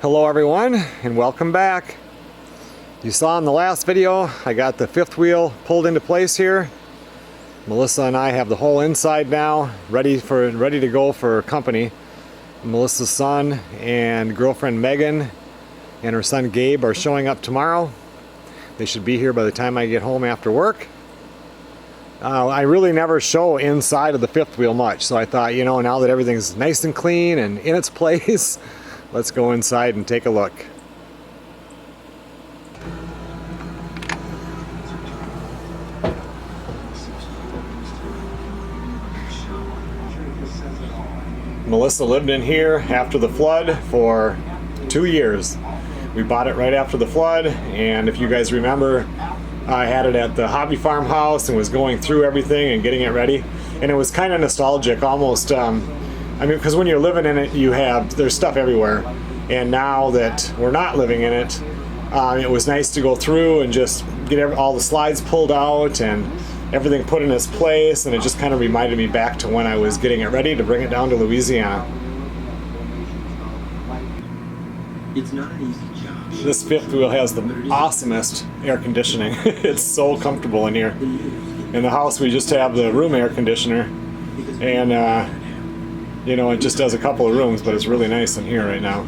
Hello everyone and welcome back. You saw in the last video I got the fifth wheel pulled into place here. Melissa and I have the whole inside now ready to go for company. Melissa's son and girlfriend Megan and her son Gabe are showing up tomorrow. They should be here by the time I get home after work. I really never show inside of the fifth wheel much, so I thought, you know, now that everything's nice and clean and in its place, let's go inside and take a look. Melissa lived in here after the flood for 2 years. We bought it right after the flood, and if you guys remember, I had it at the hobby farmhouse and was going through everything and getting it ready, and it was kind of nostalgic almost. I mean, because when you're living in it, there's stuff everywhere, and now that we're not living in it, it was nice to go through and just get all the slides pulled out and everything put in its place, and it just kind of reminded me back to when I was getting it ready to bring it down to Louisiana. It's not an easy job. This fifth wheel has the awesomest air conditioning. It's so comfortable in here. In the house we just have the room air conditioner, and you know, it just does a couple of rooms, but it's really nice in here right now.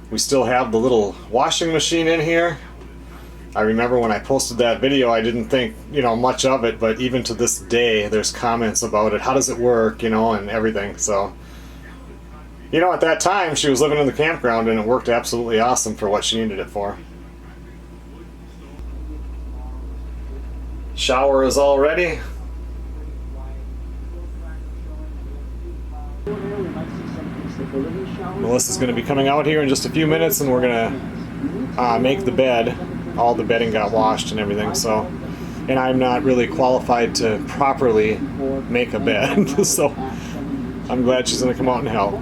We still have the little washing machine in here. I remember when I posted that video, I didn't think, you know, much of it, but even to this day, there's comments about it. How does it work, you know, and everything. So, you know, at that time, she was living in the campground, and it worked absolutely awesome for what she needed it for. Shower is all ready. Melissa's going to be coming out here in just a few minutes, and we're going to make the bed. All the bedding got washed and everything, so, and I'm not really qualified to properly make a bed, so I'm glad she's going to come out and help.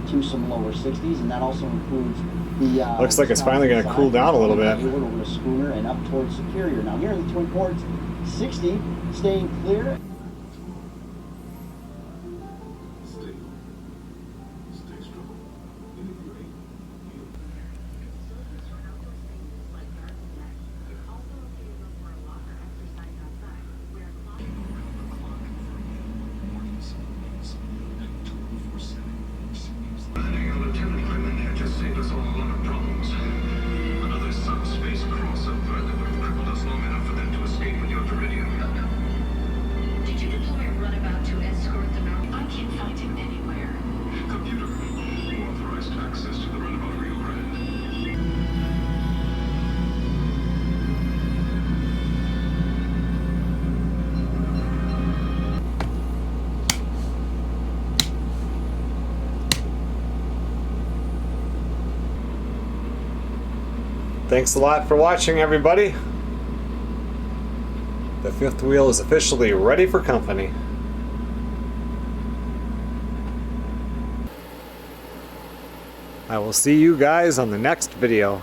To some lower 60s, and that also includes the looks like it's finally going to cool down a little bit. Over to Schooner and up towards Superior. Now here in the Twin Ports, 60 staying clear. Thanks a lot for watching, everybody. The fifth wheel is officially ready for company. I will see you guys on the next video.